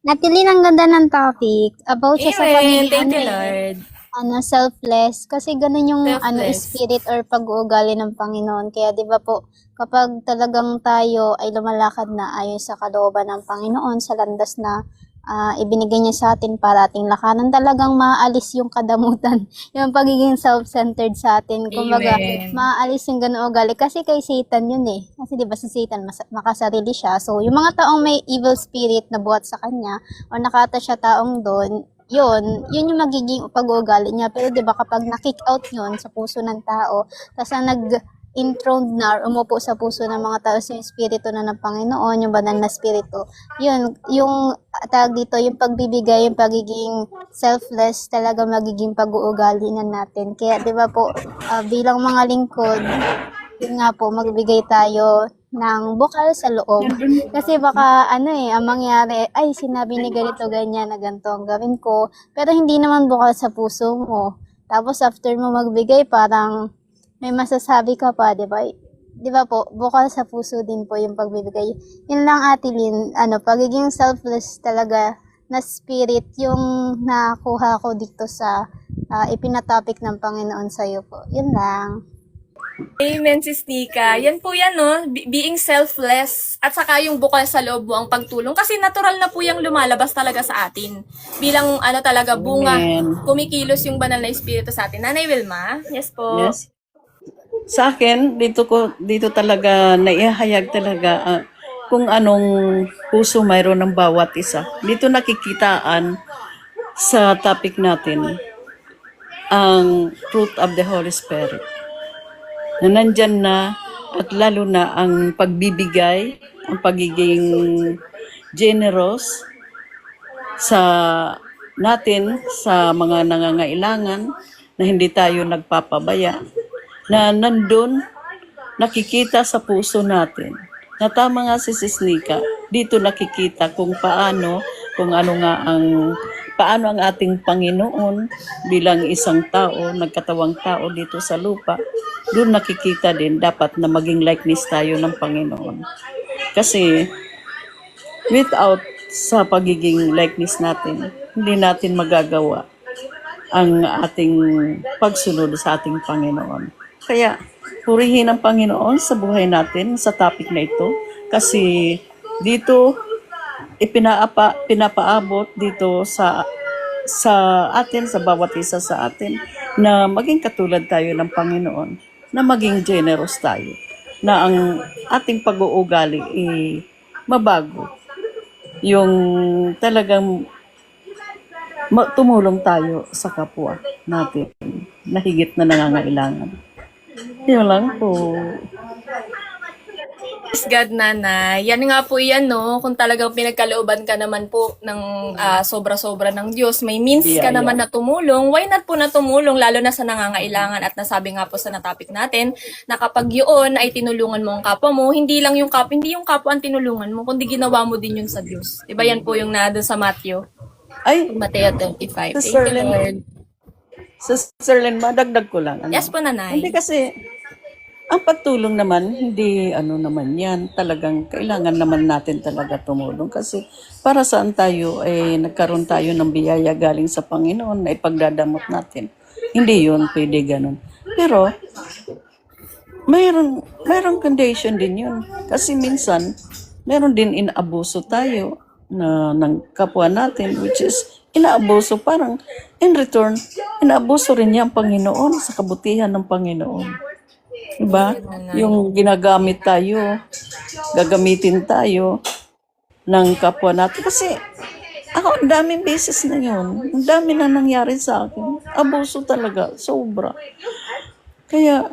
Natalie, ang ganda ng topic. About siya sa Amen. pagiging Thank you, Lord. selfless. Kasi ganun yung Selfless. spirit or pag-uugali ng Panginoon. Kaya 'di ba po, kapag talagang tayo ay lumalakad na ayon sa kalooban ng Panginoon sa landas na ibinigay niya sa atin para ating lakaran, talagang maaalis yung kadamutan, yung pagiging self-centered sa atin. Kumbaga, Amen. maaalis yung ganung ugali. Kasi kay Satan yun eh. Kasi 'di ba si Satan makasarili siya. So, yung mga taong may evil spirit na buhat sa kanya o nakata siya taong doon, yun yung magiging pag-uugali niya. Pero 'di ba kapag na-kick out yun sa puso ng tao, tapos ang enthroned na or umupo sa puso ng mga tao yung espiritu na ng Panginoon, yung banal na espiritu. Yun, yung tawag dito, yung pagbibigay, yung pagiging selfless, talaga magiging pag-uugali na natin. Kaya 'di ba po, bilang mga lingkod, yun nga po, magbigay tayo ng bukal sa loob. Kasi baka ang mangyari, ay sinabi ni ganito ganyan na ganito ang gawin ko, pero hindi naman bukal sa puso mo. Tapos after mo magbigay, parang may masasabi ka pa, 'di ba? 'Di ba po, bukal sa puso din po yung pagbibigay. Yun lang, Ate Lynn, pagiging selfless talaga na spirit yung nakuha ko dito sa ipinatopic ng Panginoon sa iyo po. Yun lang. Amen, Sis Nika. Yan po yan, no? Being selfless. At saka yung bukal sa loob mo ang pagtulong. Kasi natural na po yung lumalabas talaga sa atin. Bilang talaga bunga. Amen. Kumikilos yung banal na espiritu sa atin. Nanay Wilma? Yes po. Yes. Sa akin, dito talaga naihahayag talaga kung anong puso mayroon ng bawat isa. Dito nakikitaan sa topic natin ang fruit of the Holy Spirit. Na nandyan na at lalo na ang pagbibigay, ang pagiging generous sa natin sa mga nangangailangan na hindi tayo nagpapabaya, na nandun nakikita sa puso natin. Na tama nga si Sis Nika, dito nakikita kung paano ang ating Panginoon bilang isang tao, nagkatawang tao dito sa lupa. Doon nakikita din dapat na maging likeness tayo ng Panginoon. Kasi without sa pagiging likeness natin, hindi natin magagawa ang ating pagsunod sa ating Panginoon. Kaya, purihin ang Panginoon sa buhay natin sa topic na ito. Kasi dito, pinapaabot dito sa atin, sa bawat isa sa atin, na maging katulad tayo ng Panginoon, na maging generous tayo, na ang ating pag-uugali mabago. Yung talagang tumulong tayo sa kapwa natin na higit na nangangailangan. Yun lang po. Praise God, Nanay. Yan nga po yan, no? Kung talagang pinagkalooban ka naman po ng sobra-sobra ng Diyos, may means ka Yeah. naman na tumulong, why not po na tumulong, lalo na sa nangangailangan. At nasabi nga po sa topic natin, na kapag yun ay tinulungan mo ang kapwa mo, hindi yung kapwa ang tinulungan mo, kundi ginawa mo din yun sa Diyos. Diba yan po yung doon sa Matthew, Ay, Mateo 25. Thank Sister you, Lynn, Lord. Sister Lynn, madagdag ko lang. Yes po, Nanay. Hindi kasi, ang pagtulong naman, hindi naman yan. Talagang kailangan naman natin talaga tumulong. Kasi para saan tayo, nagkaroon tayo ng biyaya galing sa Panginoon na ipagdadamot natin. Hindi yun, pwede ganun. Pero, mayroong condition din yun. Kasi minsan, meron din inaabuso tayo ng kapwa natin, which is inaabuso parang in return, inaabuso rin niya ang Panginoon sa kabutihan ng Panginoon. Diba? Yung ginagamit tayo, gagamitin tayo ng kapwa natin. Kasi ako, ang daming beses na yun. Ang dami na nangyari sa akin. Abuso talaga, sobra. Kaya,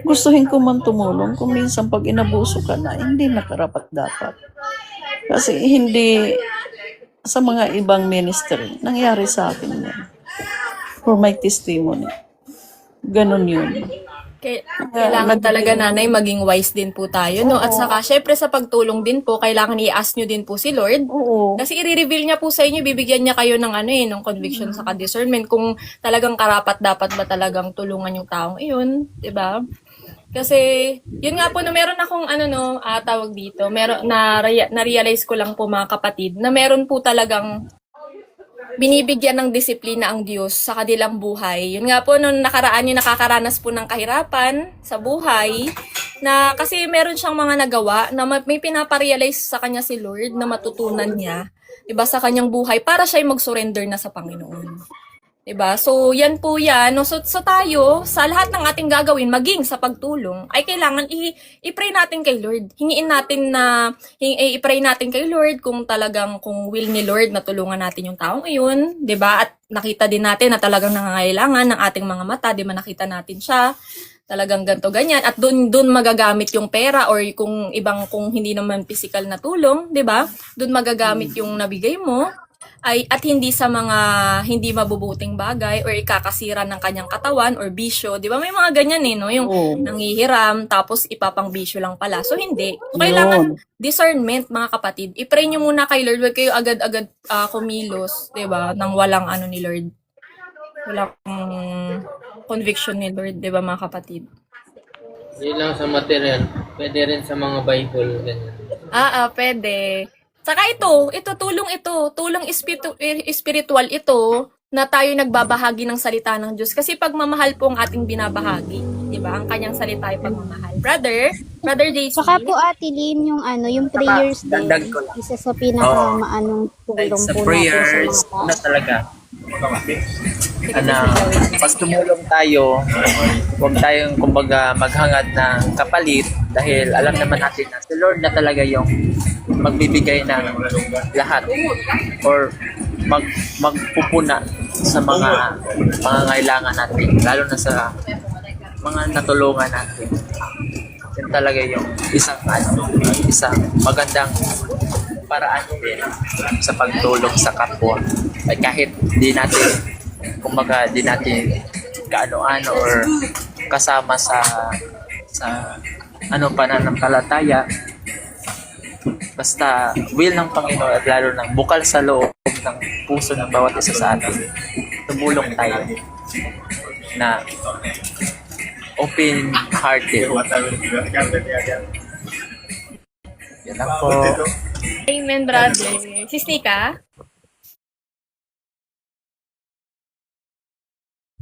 gustuhin ko man tumulong kung minsan pag inabuso ka na, hindi nakarapat dapat. Kasi hindi sa mga ibang ministry, nangyari sa akin yan. For my testimony. Ganon yun. Kailangan talaga, Nanay, maging wise din po tayo, no? At saka, syempre sa pagtulong din po, kailangan i-ask nyo din po si Lord. Oo. Kasi i-reveal niya po sa inyo, bibigyan niya kayo ng ng conviction sa discernment kung talagang karapat dapat ba talagang tulungan yung taong iyon, 'di ba? Kasi, yun nga po, no, meron akong tawag dito, meron, na-realize ko lang po mga kapatid, na meron po talagang binibigyan ng disiplina ang Diyos sa kanilang buhay. Yun nga po, nung nakaraan yung nakakaranas po ng kahirapan sa buhay, na kasi meron siyang mga nagawa na may pinaparealize sa kanya si Lord na matutunan niya, diba, sa kanyang buhay para siya mag-surrender na sa Panginoon. Diba? So, yan po yan. No? So, tayo, sa lahat ng ating gagawin, maging sa pagtulong, ay kailangan i-pray natin kay Lord. I-pray natin kay Lord kung talagang, kung will ni Lord na tulungan natin yung taong iyon. Diba? At nakita din natin na talagang nangangailangan ng ating mga mata. Diba? Nakita natin siya. Talagang ganto ganyan. At dun magagamit yung pera or kung hindi naman physical na tulong. Diba? Dun magagamit yung nabigay mo. At hindi sa mga hindi mabubuting bagay or ikakasira ng kanyang katawan or bisyo. Di ba may mga ganyan no? Yung nanghihiram tapos ipapang bisyo lang pala. So hindi. So, kailangan discernment mga kapatid. I-pray nyo muna kay Lord. Huwag kayo agad-agad kumilos. Di ba? Nang walang ni Lord. Walang conviction ni Lord. Di ba mga kapatid? Hindi lang sa material. Pwede rin sa mga Bible. Ganyan. Pwede. Saka ito, tulong spiritual ito na tayo nagbabahagi ng salita ng Diyos. Kasi pagmamahal po ang ating binabahagi. Di ba? Ang kanyang salita ay pagmamahal. Brother JC. Saka po Ate Lynn, yung prayers din, dagdag ko lang. isa sa pinakamaanong Like tulong sa po natin prayers, sa mga tao. talaga. Pag tumulong tayo, huwag tayong kumbaga maghangad ng kapalit dahil alam naman natin na si Lord na talaga yung magbibigay ng lahat or magpupuna sa mga kailangan natin, lalo na sa mga natulungan natin. Yan talaga yung isang magandang paraan din sa pagtulong sa kapwa. Ay kahit di natin kaano-ano or kasama sa pananampalataya, basta will ng Panginoon at lalo ng bukal sa loob ng puso ng bawat isa sa atin, tumulong tayo na open-hearted. Yan lang po. Amen, brother. Sisnika?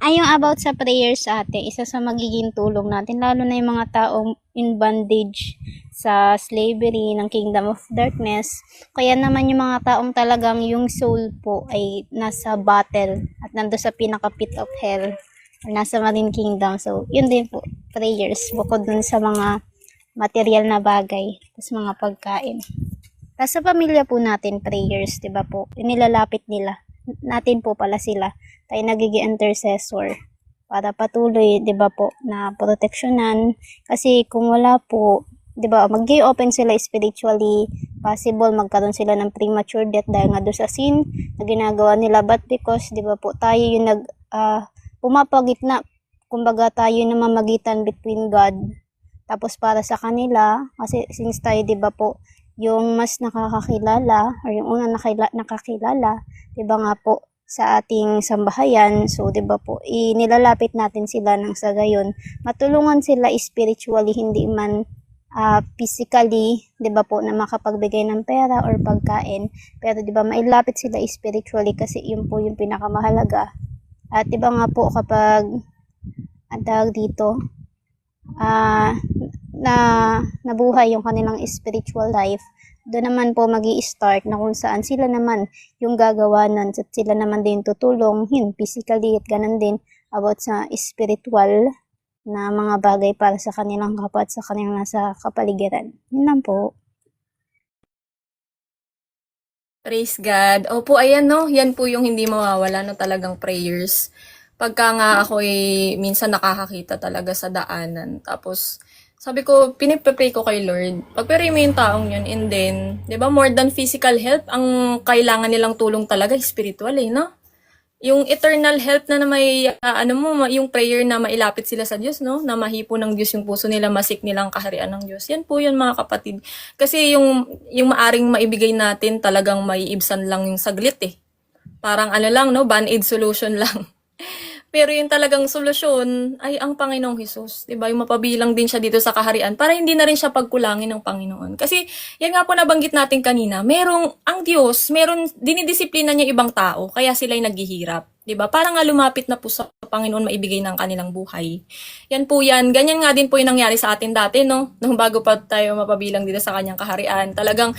Yung about sa prayers ate, isa sa magiging tulong natin, lalo na yung mga taong in bondage sa slavery ng kingdom of darkness. Kaya naman yung mga taong talagang yung soul po ay nasa battle at nando sa pinaka pit of hell or nasa marine kingdom. So, yun din po, prayers, bukod dun sa mga material na bagay, tapos mga pagkain. Tapos sa pamilya po natin, prayers, diba po, inilalapit natin po pala sila. Tayo nagiging intercessor para patuloy, 'di ba po, na proteksyonan, kasi kung wala po, 'di ba, mag-open sila spiritually, possible magkaroon sila ng premature death dahil nga doon sa sin na ginagawa nila, but because 'di ba po, tayo yung pumapagitna, kumbaga tayo yung namamagitan between God tapos para sa kanila, kasi since tayo 'di ba po yung mas nakakakilala or yung unang nakakilala, 'di ba nga po, sa ating sambahayan. So, 'di ba po, inilalapit natin sila nang sa gayon matulungan sila spiritually, hindi man physically, 'di ba po, na makapagbigay ng pera or pagkain, pero 'di ba mailapit sila spiritually, kasi yun po yung pinakamahalaga. At 'di ba nga po, kapag tawag dito, na nabuhay yung kanilang spiritual life, doon naman po magi-start na kung saan sila naman yung gagawa nun at sila naman din tutulong physically at ganun din about sa spiritual na mga bagay para sa kanilang kapwa at sa kanilang nasa kapaligiran. Yun lang po. Praise God. Opo, ayan no, yan po yung hindi mawawala no, talagang prayers. Pagka nga ako minsan nakakakita talaga sa daanan, tapos sabi ko, pinipray ko kay Lord. Pagpray mo yung taong yun, and then, di ba, more than physical help, ang kailangan nilang tulong talaga, spiritual no? Yung eternal help na may, yung prayer na mailapit sila sa Diyos, no? Na mahipo ng Diyos yung puso nila, masik nilang kaharian ng Diyos. Yan po yun mga kapatid. Kasi yung maaring maibigay natin, talagang maiibsan lang yung saglit Parang lang, no? Band-aid solution lang. Pero yung talagang solusyon ay ang Panginoong Hesus, 'di ba? Yung mapabilang din siya dito sa kaharian para hindi na rin siya pagkulangin ng Panginoon. Kasi yan nga po nabanggit natin kanina, ang Diyos, dinidisiplina niya ibang tao kaya sila'y naghihirap, 'di ba? Para nga lumapit na po sa Panginoon maibigay ng kanilang buhay. Yan po yan. Ganyan nga din po yung nangyari sa atin dati, no? Nung bago pa tayo mapabilang dito sa kanyang kaharian. Talagang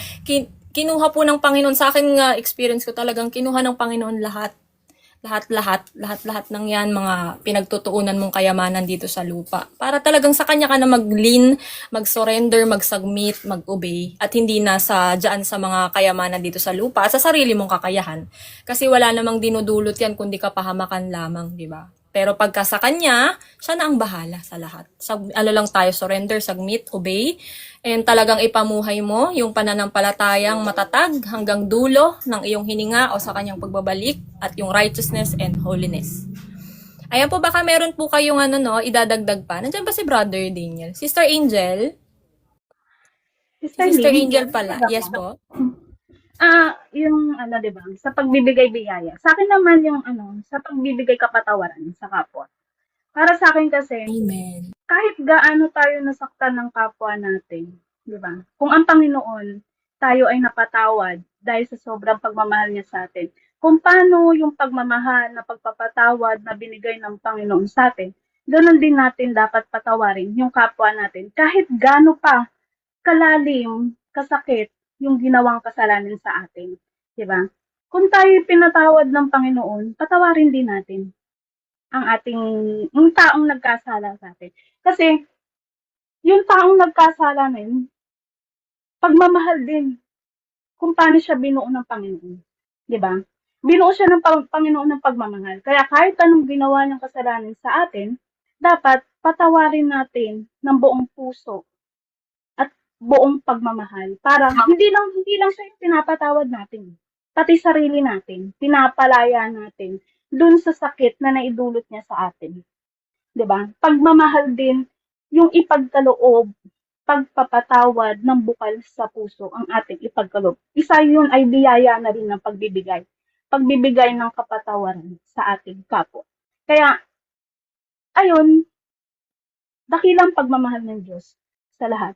kinuha po ng Panginoon, sa akin nga experience ko talagang kinuha ng Panginoon lahat lahat ng yan, mga pinagtutuunan mong kayamanan dito sa lupa. Para talagang sa kanya ka na mag-lean, mag-surrender, mag-submit, mag-obey, at hindi na dyan sa mga kayamanan dito sa lupa, at sa sarili mong kakayahan. Kasi wala namang dinudulot yan, kundi kapahamakan lamang, di ba? Pero pagka sa kanya, siya na ang bahala sa lahat. Lang tayo, surrender, submit, obey, and talagang ipamuhay mo yung pananampalatayang matatag hanggang dulo ng iyong hininga o sa kanyang pagbabalik at yung righteousness and holiness. Ayan po, baka meron po kayong idadagdag pa. Nandiyan ba si Brother Daniel? Sister Angel? Sister Angel pala. Yes po. Yung di ba, sa pagbibigay biyaya. Sa akin naman yung sa pagbibigay kapatawaran sa kapwa. Para sa akin kasi, Amen. kahit gaano tayo nasaktan ng kapwa natin, di ba? Kung ang Panginoon, tayo ay napatawad dahil sa sobrang pagmamahal niya sa atin. Kung paano yung pagmamahal na pagpapatawad na binigay ng Panginoon sa atin, ganun din natin dapat patawarin yung kapwa natin. Kahit gaano pa kalalim, kasakit, yung ginawang kasalanan sa atin. Diba? Kung tayo pinatawad ng Panginoon, patawarin din natin yung taong nagkasala sa atin. Kasi, yung taong nagkasala na yun, pagmamahal din kung paano siya binuo ng Panginoon. Diba? Binuo siya ng Panginoon ng pagmamahal. Kaya kahit anong ginawa niyang kasalanan sa atin, dapat patawarin natin ng buong puso buong pagmamahal para hindi lang siya yung pinapatawad natin, pati sarili natin, pinapalaya natin dun sa sakit na naidulot niya sa atin. 'Di ba? Pagmamahal din yung ipagkaloob, pagpapatawad ng bukal sa puso ang ating ipagkaloob. Isa yun ay biyaya na rin ng pagbibigay ng kapatawaran sa ating kapwa. Kaya ayun, dakilang pagmamahal ng Diyos sa lahat.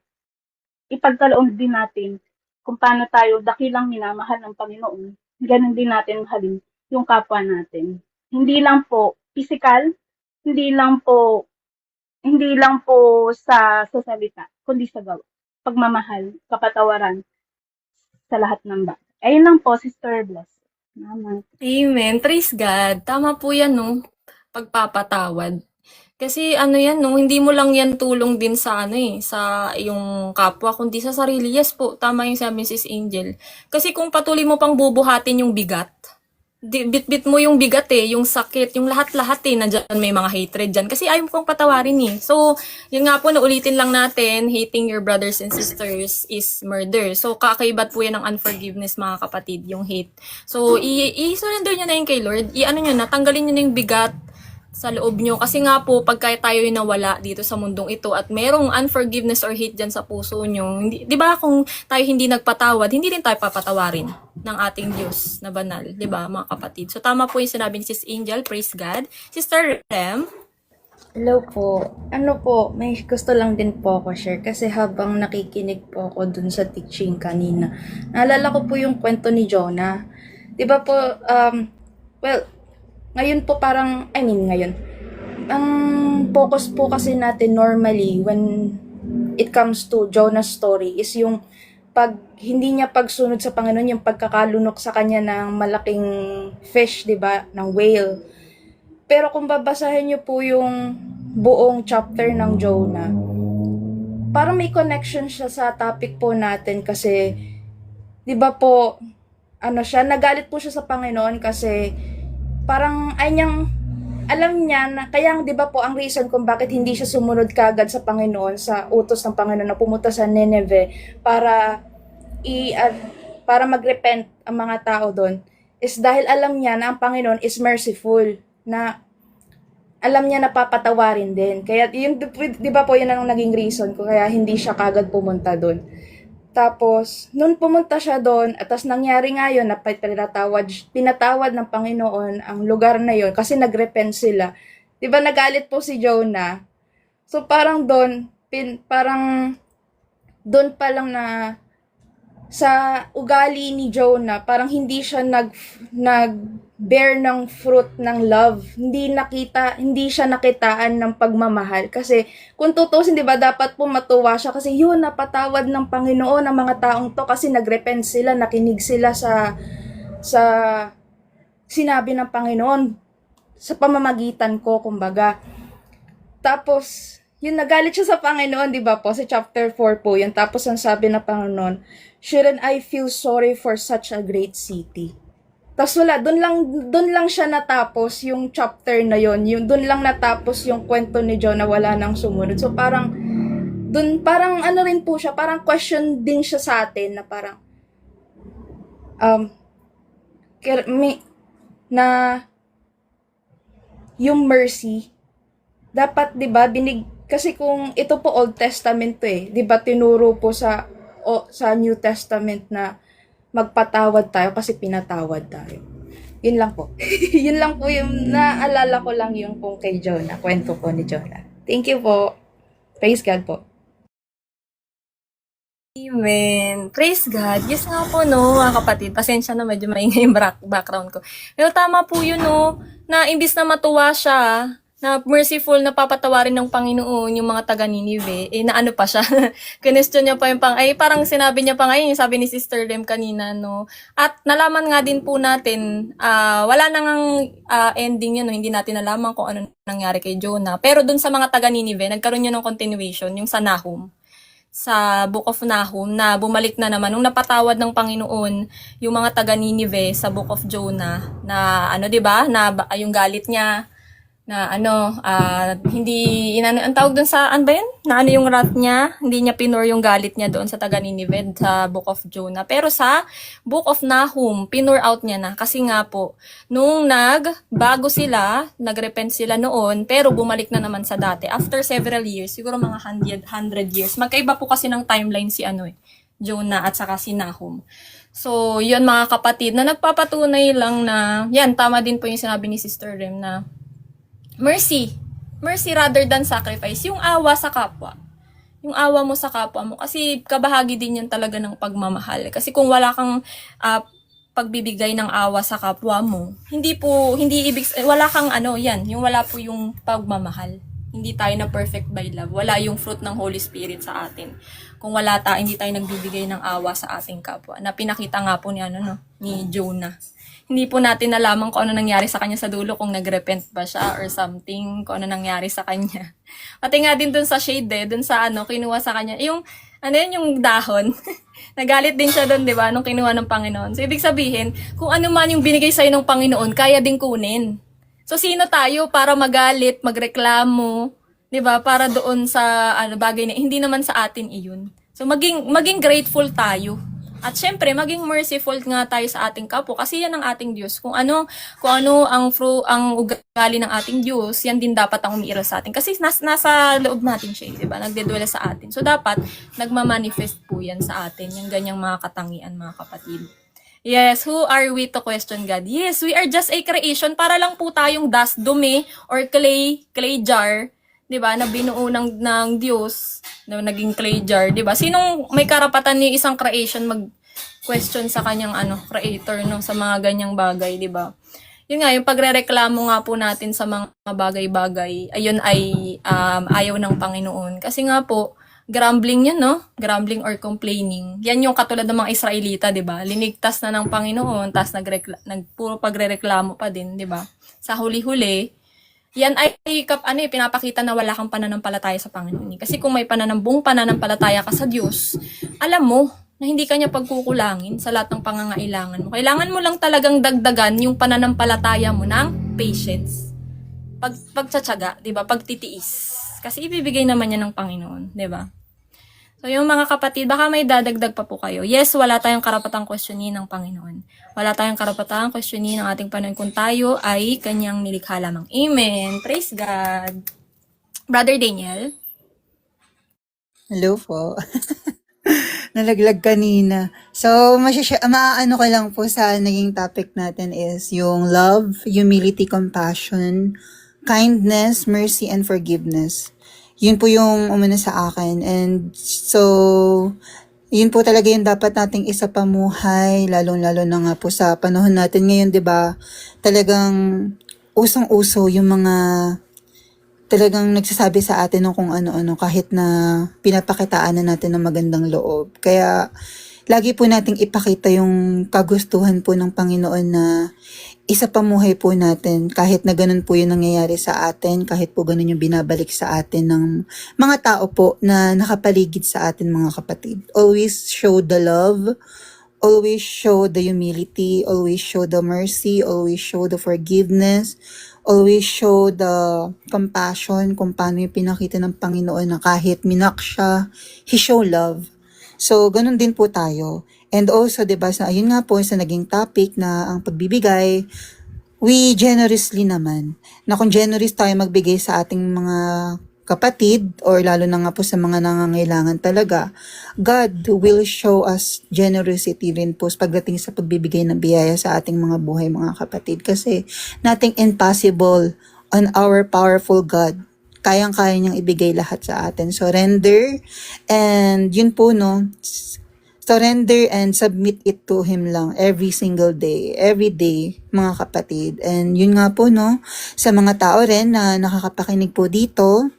Ipagkaloob din natin kung paano tayo dakilang minamahal ng Panginoon, ganun din natin mahalin yung kapwa natin. Hindi lang po physical, hindi lang po sa salita, kundi sa gawa. Pagmamahal, kapatawaran sa lahat ng bagay. Ayun lang po, Sister Bless. Amen. Praise God. Tama po yan, no? Pagpapatawad. Kasi yan, no, hindi mo lang yan tulong din sa sa iyong kapwa, kundi sa sarili. Yes po, tama yung sabi ni Sis Angel. Kasi kung patuloy mo pang bubuhatin yung bigat, bit-bit mo yung bigat yung sakit, yung lahat-lahat nandiyan may mga hatred dyan. Kasi ayaw mo pang patawarin So, yun nga po, naulitin lang natin, hating your brothers and sisters is murder. So, kakaibat po yan ng unforgiveness, mga kapatid, yung hate. So, i-surrender nyo na yun kay Lord. Tanggalin nyo na yung bigat sa loob nyo. Kasi nga po, pagka tayo nawala dito sa mundong ito at merong unforgiveness or hate dyan sa puso nyo, di ba kung tayo hindi nagpatawad, hindi rin tayo papatawarin ng ating Diyos na banal. Di ba, mga kapatid? So, tama po yung sinabi ni Sis Angel. Praise God. Sister Rem? Hello po. May gusto lang din po ako share kasi habang nakikinig po ako dun sa teaching kanina, naalala ko po yung kwento ni Jonah. Di ba po, ngayon po ngayon, ang focus po kasi natin normally when it comes to Jonah's story is yung hindi niya pagsunod sa Panginoon, yung pagkakalunok sa kanya ng malaking fish, di ba, ng whale. Pero kung babasahin niyo po yung buong chapter ng Jonah, parang may connection siya sa topic po natin kasi, di ba po, nagalit po siya sa Panginoon kasi parang alam niya na, kaya di ba po ang reason kung bakit hindi siya sumunod kagad sa Panginoon, sa utos ng Panginoon na pumunta sa Nineveh para mag-repent ang mga tao doon, is dahil alam niya na ang Panginoon is merciful, na alam niya na papatawarin din. Kaya yun, di ba po, yun ang naging reason ko kaya hindi siya kagad pumunta doon. Tapos, nung pumunta siya doon, at tas nangyari nga yun, na pinatawad ng Panginoon ang lugar na yun kasi nagrepent sila. Di ba nagalit po si Jonah? So parang doon, parang doon pa lang na sa ugali ni Jonah, parang hindi siya nag-bear ng fruit ng love. Hindi siya nakitaan ng pagmamahal. Kasi, kung tutusin, di ba, dapat po matuwa siya. Kasi yun, napatawad ng Panginoon ang mga taong to kasi nagrepent sila, nakinig sila sa sinabi ng Panginoon sa pamamagitan ko, kumbaga. Tapos, yun, nagalit siya sa Panginoon, di ba po? Sa chapter 4 po yun. Tapos, ang sabi ng Panginoon, shouldn't I feel sorry for such a great city? Tapos wala, doon lang siya natapos yung chapter na yon. Doon lang natapos yung kwento ni Jonah, wala nang sumunod. So parang, parang ano rin po siya, parang question din siya sa atin na parang, na yung mercy, dapat, di ba, kasi kung ito po Old Testament to di ba, tinuro po sa New Testament na magpatawad tayo kasi pinatawad tayo. Yun lang po. Yun lang po yung naalala ko lang yung kung kay Jonah, kwento po ni Jonah. Thank you po. Praise God po. Amen. Praise God. Yes nga po, no, mga kapatid. Pasensya na, medyo maingay yung background ko. Pero tama po yun, no, na imbis na matuwa siya, na merciful na papatawarin ng Panginoon yung mga taga Ninive, na ano pa siya, question niya pa yung parang sinabi niya pa ngayon, yung sabi ni Sister Rem kanina, no. At nalaman nga din po natin, wala nang ending yun, no? Hindi natin nalaman kung ano nangyari kay Jonah. Pero dun sa mga taga Ninive, nagkaroon yun ng continuation, yung sa Nahum. Sa Book of Nahum, na bumalik na naman, nung napatawad ng Panginoon, yung mga taga Ninive sa Book of Jonah, na ano, diba, na yung galit niya, na hindi, ang tawag dun sa, ano ba yun? Na ano yung wrath niya, hindi niya pinor yung galit niya doon sa taga Nineveh sa Book of Jonah. Pero sa Book of Nahum, pinor out niya na. Kasi nga po, nung nagbago sila, nagrepent sila noon, pero bumalik na naman sa dati. After several years, siguro mga 100 years, magkaiba po kasi ng timeline si Jonah at saka si Nahum. So, yun mga kapatid, na nagpapatunay lang na, yan, tama din po yung sinabi ni Sister Rem na, mercy rather than sacrifice, yung awa sa kapwa. Yung awa mo sa kapwa mo, kasi kabahagi din yan talaga ng pagmamahal. Kasi kung wala kang pagbibigay ng awa sa kapwa mo, wala kang yung wala po yung pagmamahal. Hindi tayo na perfect by love. Wala yung fruit ng Holy Spirit sa atin. Kung hindi tayo nagbibigay ng awa sa ating kapwa. Na pinakita nga po ni Jonah. Hindi po natin nalaman kung ano nangyari sa kanya sa dulo, kung nagrepent ba siya or something, kung ano nangyari sa kanya. Pati nga din dun sa shade, dun sa kinuha sa kanya, yung dahon. Nagalit din siya dun, di ba, nung kinuha ng Panginoon. So, ibig sabihin, kung ano man yung binigay sa'yo ng Panginoon, kaya din kunin. So, sino tayo para magalit, magreklamo, di ba, para doon sa bagay na hindi naman sa atin iyon. So, maging grateful tayo. At syempre, maging merciful nga tayo sa ating kapwa kasi yan ang ating Diyos. Kung ano ang ugali ng ating Diyos, yan din dapat ang umiiral sa atin. Kasi nasa loob natin siya, di ba? Nagdedwell sa atin. So dapat nagmamanifest po yan sa atin, yung ganyang mga katangian, mga kapatid. Yes, who are we to question God? Yes, we are just a creation. Para lang po tayong dust, dumi, or clay jar, 'di ba, na binuo ng Diyos, na naging clay jar, 'di ba? Sinong may karapatan ni isang creation mag-question sa kanyang creator sa mga ganyang bagay, 'di ba? Yun nga, yung pagrereklamo nga po natin sa mga bagay-bagay, ayun ay ayaw ng Panginoon. Kasi nga po, grumbling yun, no? Grumbling or complaining. Yan yung katulad ng mga Israelita, 'di ba? Linigtas na ng Panginoon, tapos puro pagrereklamo pa din, 'di ba? Sa huli-huli, yan ay pinapakita na wala kang pananampalataya sa Panginoon. Kasi kung may buong pananampalataya ka sa Diyos, alam mo na hindi ka niya pagkukulangin sa lahat ng pangangailangan mo. Kailangan mo lang talagang dagdagan yung pananampalataya mo ng patience. Pagtsatsaga, 'di ba? Pagtitiis. Kasi ibibigay naman yan ng Panginoon, 'di ba? So yung mga kapatid, baka may dadagdag pa po kayo. Yes, wala tayong karapatang questionin ng Panginoon. Wala tayong karapatang questionin ng ating Panginoon kung tayo ay kanyang nilikha lamang. Amen. Praise God. Brother Daniel. Hello po. nalaglag kanina. So, maaano ko lang po sa naging topic natin is yung love, humility, compassion, kindness, mercy, and forgiveness. Yun po yung umuna sa akin. And so, yun po talaga yung dapat nating isa pamuhay, lalong-lalo na nga po sa panahon natin ngayon, 'di ba? Talagang usong-uso yung mga talagang nagsasabi sa atin ng kung ano-ano kahit na pinapakitaan na natin ng magandang loob. Kaya lagi po nating ipakita yung kagustuhan po ng Panginoon na isa pamuhay po natin kahit na ganun po yung nangyayari sa atin, kahit po ganun yung binabalik sa atin ng mga tao po na nakapaligid sa atin, mga kapatid. Always show the love, always show the humility, always show the mercy, always show the forgiveness, always show the compassion kung paano yung pinakita ng Panginoon na kahit minak siya, He show love. So, ganun din po tayo. And also, diba, ayun nga po sa naging topic na ang pagbibigay, we generously naman. Na kung generous tayo magbigay sa ating mga kapatid, or lalo na nga po sa mga nangangailangan talaga, God will show us generosity rin po pagdating sa pagbibigay ng biyaya sa ating mga buhay, mga kapatid. Kasi nothing impossible on our powerful God. Kayang-kaya niyang ibigay lahat sa atin. Surrender, and yun po, no, surrender and submit it to Him lang every single day, every day, mga kapatid. And yun nga po, no, sa mga tao rin na nakakapakinig po dito,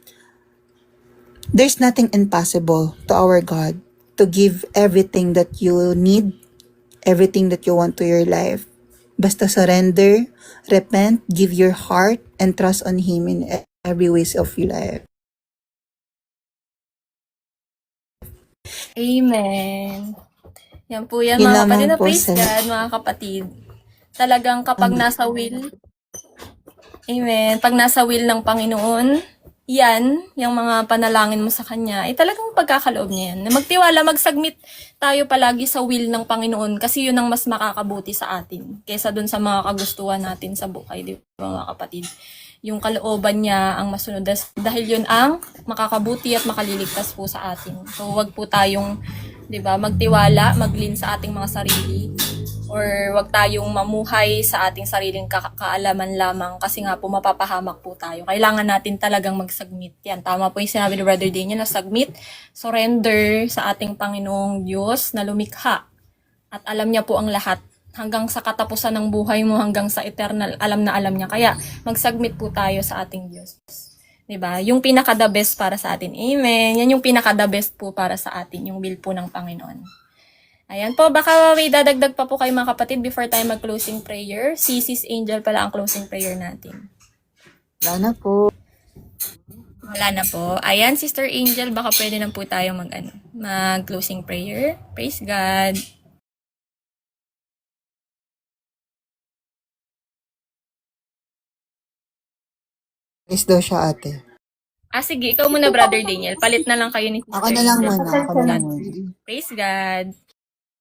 there's nothing impossible to our God to give everything that you need, everything that you want to your life. Basta surrender, repent, give your heart, and trust on Him in every ways of your life. Amen. Yan po yan, Yun mga lamang kapatid. Na po, praise Sir. God, mga kapatid. Talagang kapag nasa will, amen, pag nasa will ng Panginoon, yan, yung mga panalangin mo sa Kanya, talagang pagkakaloob niya yan. Na magtiwala, mag-submit tayo palagi sa will ng Panginoon kasi yun ang mas makakabuti sa atin kaysa dun sa mga kagustuhan natin sa buhay, di ba, mga kapatid? Yung kalooban niya ang masunod dahil yun ang makakabuti at makaliligtas po sa atin. So, wag po tayong, di ba, magtiwala, maglin sa ating mga sarili, or wag tayong mamuhay sa ating sariling kaalaman lamang kasi nga po mapapahamak po tayo. Kailangan natin talagang mag-submit. Yan, tama po yung sinabi ni Brother Daniel na submit, surrender sa ating Panginoong Diyos na lumikha. At alam niya po ang lahat. Hanggang sa katapusan ng buhay mo, hanggang sa eternal, alam na alam niya. Kaya mag-submit po tayo sa ating Diyos. Diba? Yung pinaka-the best para sa atin. Amen. Yan yung pinaka-the best po para sa atin. Yung will po ng Panginoon. Ayan po, baka may dadagdag pa po kayo, mga kapatid, before tayo mag-closing prayer. Si Sis Angel pala ang closing prayer natin. Wala na po. Wala na po. Ayan, Sister Angel, baka pwede na po tayo mag-closing prayer. Praise God. Is daw siya, ate. Sige, ikaw muna, Brother Daniel. Palit na lang kayo ni Sister Ako na lang Angel. muna. Ako na lang muna. Praise God.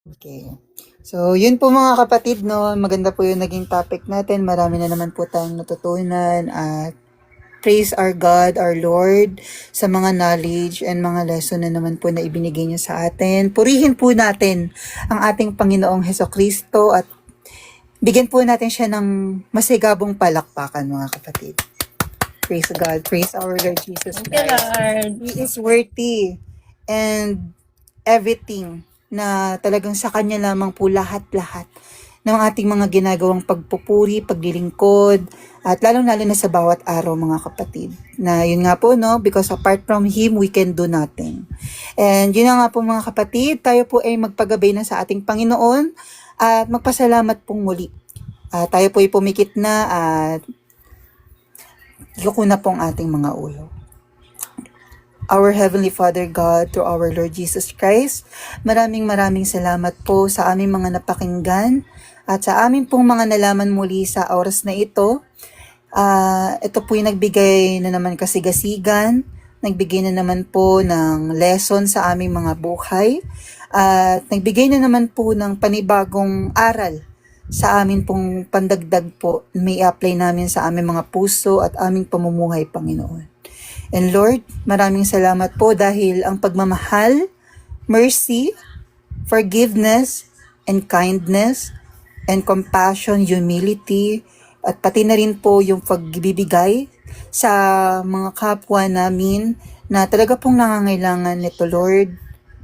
Okay. So, yun po, mga kapatid, no. Maganda po yung naging topic natin. Marami na naman po tayong natutunan at praise our God, our Lord, sa mga knowledge and mga lesson na naman po na ibinigay niya sa atin. Purihin po natin ang ating Panginoong Hesukristo at bigyan po natin siya ng masigabong palakpakan, mga kapatid. Praise God. Praise our Lord Jesus Thank you, Christ. Lord. He is worthy and everything na talagang sa Kanya lamang po lahat-lahat ng ating mga ginagawang pagpupuri, paglilingkod, at lalong-lalo na sa bawat araw, mga kapatid. Na yun nga po, no, because apart from Him, we can do nothing. And yun na nga po, mga kapatid, tayo po ay magpagabay na sa ating Panginoon at magpasalamat pong muli. Tayo po ay pumikit na at yuko na pong ating mga ulo. Our Heavenly Father God, through our Lord Jesus Christ, maraming salamat po sa aming mga napakinggan at sa amin pong mga nalaman muli sa oras na ito. Ito po yung nagbigay na naman kasigasigan, nagbigay na naman po ng lesson sa aming mga buhay, at nagbigay na naman po ng panibagong aral sa amin pong pandagdag po may apply namin sa aming mga puso at aming pamumuhay, Panginoon. And Lord, maraming salamat po dahil ang pagmamahal, mercy, forgiveness, and kindness, and compassion, humility, at pati na rin po yung pagbibigay sa mga kapwa namin na talaga pong nangangailangan nito, Lord.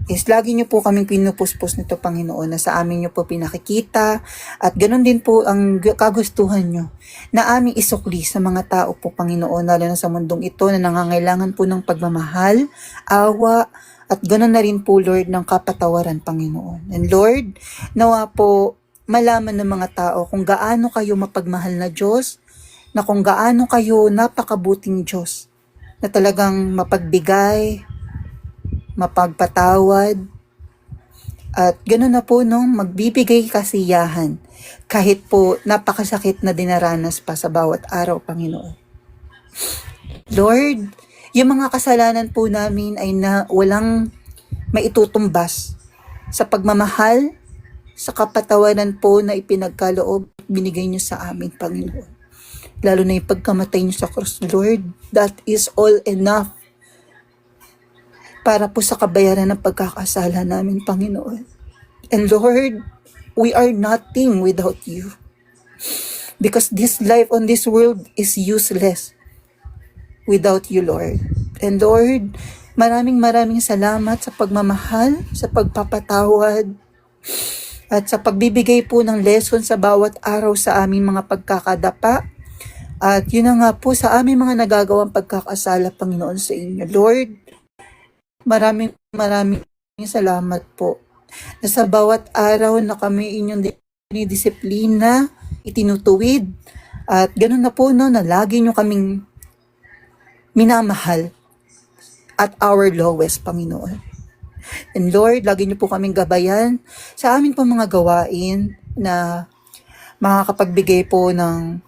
Is lagi niyo po kaming pinupuspos nito, Panginoon, na sa amin niyo po pinakikita at ganun din po ang kagustuhan niyo na aming isukli sa mga tao po, Panginoon, lalo na sa mundong ito na nangangailangan po ng pagmamahal, awa, at ganun na rin po, Lord, ng kapatawaran, Panginoon. And Lord, nawa po malaman ng mga tao kung gaano kayo mapagmahal na Diyos, na kung gaano kayo napakabuting Diyos, na talagang mapagbigay, mapagpatawad, at gano'n na po, no, magbibigay kasiyahan kahit po napakasakit na dinaranas pa sa bawat araw, Panginoon. Lord, yung mga kasalanan po namin ay na walang maitutumbas sa pagmamahal, sa kapatawaran po na ipinagkaloob at binigay niyo sa amin, Panginoon. Lalo na yung pagkamatay niyo sa krus, Lord, that is all enough para po sa kabayaran ng pagkakasala namin, Panginoon. And Lord, we are nothing without you. Because this life on this world is useless without you, Lord. And Lord, maraming salamat sa pagmamahal, sa pagpapatawad, at sa pagbibigay po ng lesson sa bawat araw sa aming mga pagkakadapa. At yun na nga po sa aming mga nagagawang pagkakasala, Panginoon, sa inyo. Lord, maraming salamat po na sa bawat araw na kami inyong dinidisiplina, itinutuwid, at ganoon na po, no, na lagi nyo kaming minamahal at our lowest, Panginoon. And Lord, lagi niyo po kaming gabayan sa amin po mga gawain na makakapagbigay po ng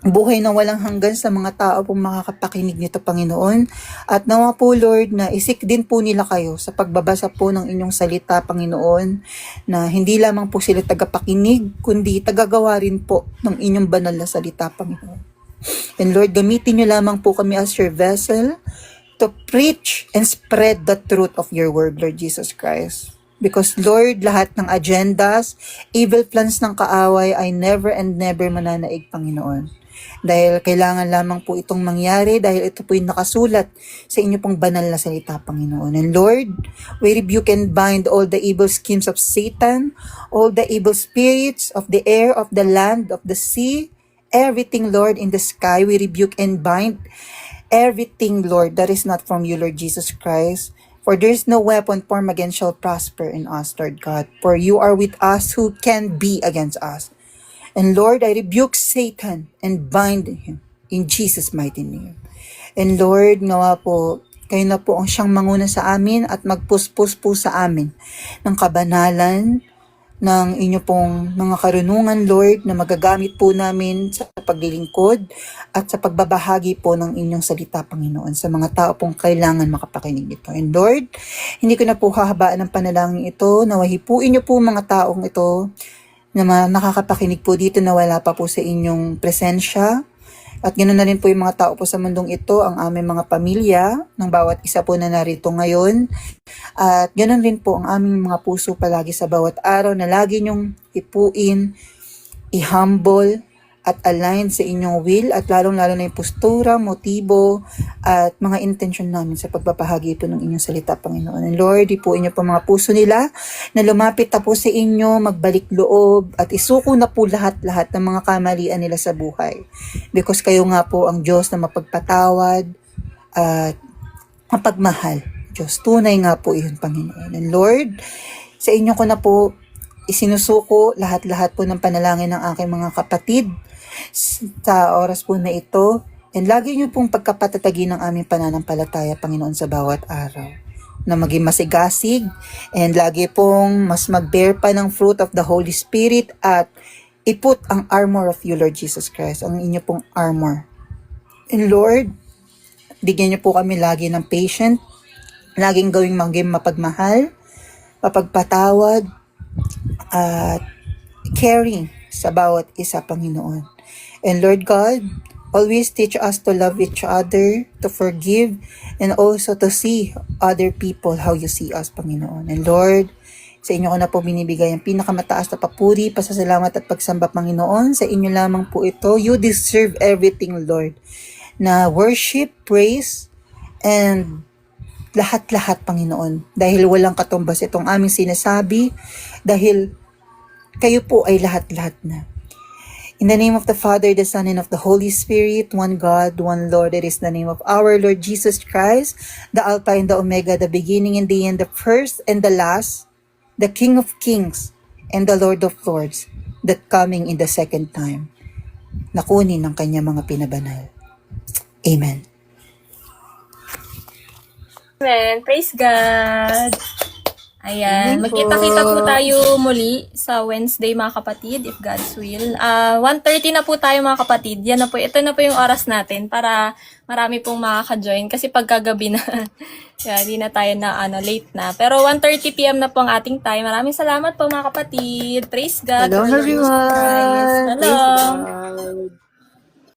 buhay na walang hanggan sa mga tao pong makakapakinig nito, Panginoon. At nawa po, Lord, na isik din po nila kayo sa pagbabasa po ng inyong salita, Panginoon, na hindi lamang po sila tagapakinig, kundi tagagawa rin po ng inyong banal na salita, Panginoon. And Lord, gamitin niyo lamang po kami as your vessel to preach and spread the truth of your word, Lord Jesus Christ. Because Lord, lahat ng agendas, evil plans ng kaaway ay never and never mananaig, Panginoon. Dahil kailangan lamang po itong mangyari dahil ito po yung nakasulat sa inyo pong banal na salita, Panginoon. And Lord, we rebuke and bind all the evil schemes of Satan, all the evil spirits of the air, of the land, of the sea, everything, Lord, in the sky. We rebuke and bind everything, Lord, that is not from you, Lord Jesus Christ. For there is no weapon formed against shall prosper in us, Lord God. For you are with us, who can be against us. And Lord, I rebuke Satan and bind him in Jesus' mighty name. And Lord, nawa po, kayo na po ang siyang manguna sa amin at magpuspos po sa amin ng kabanalan, ng inyo pong mga karunungan, Lord, na magagamit po namin sa paglilingkod at sa pagbabahagi po ng inyong salita, Panginoon, sa mga tao pong kailangan makapakinig nito. And Lord, hindi ko na po hahabaan ng panalangin ito, nawahipuin niyo po mga taong ito na nakakapakinig po dito na wala pa po sa inyong presensya. At ganoon na rin po yung mga tao po sa mundong ito, ang aming mga pamilya, ng bawat isa po na narito ngayon. At ganoon rin po ang aming mga puso palagi sa bawat araw na lagi nyong ipuin, i-humble, at align sa inyong will, at lalong-lalo na yung postura, motibo, at mga intention namin sa pagbabahagi po ng inyong salita, Panginoon. And Lord, ipuin niyo po mga puso nila na lumapit na po sa inyo, magbalik loob, at isuko na po lahat-lahat ng mga kamalian nila sa buhay. Because kayo nga po ang Diyos na mapagpatawad at mapagmahal. Diyos, tunay nga po iyon, Panginoon. And Lord, sa inyo ko na po isinusuko lahat-lahat po ng panalangin ng aking mga kapatid sa oras po na ito. And lagi niyo pong pagkapatatagin ng aming pananampalataya, Panginoon, sa bawat araw. Na maging masigasig and lagi pong mas mag-bear pa ng fruit of the Holy Spirit at iput ang armor of you, Lord Jesus Christ, ang inyo pong armor. And Lord, bigyan niyo po kami lagi ng patient, laging gawing maging mapagmahal, mapagpatawad, at caring sa bawat isa, Panginoon. And Lord God, always teach us to love each other, to forgive, and also to see other people how you see us, Panginoon. And Lord, Sa inyo ko na po binibigay ang pinakamataas na papuri, pasasalamat at pagsamba, Panginoon. Sa inyo lamang po ito. You deserve everything, Lord. Na worship, praise, and lahat-lahat, Panginoon. Dahil walang katumbas itong aming sinasabi. Dahil kayo po ay lahat-lahat na. In the name of the Father, the Son, and of the Holy Spirit, one God, one Lord, it is the name of our Lord Jesus Christ, the Alpha and the Omega, the beginning and the end, the first and the last, the King of Kings and the Lord of Lords, that coming in the second time, nakunin ng kanya mga pinabanal. Amen. Amen. Praise God. Ayan. Amen po. Magkita-kita po tayo muli sa Wednesday, mga kapatid, if God's will. 1:30 na po tayo, mga kapatid. Yan na po. Ito na po yung oras natin para marami pong makaka-join. Kasi pagkagabi na, yeah, di na tayo na late na. Pero 1:30 p.m. na po ang ating time. Maraming salamat po, mga kapatid. Praise God. Hello, For the Lord Jesus everyone. Christ. Praise Hello. God.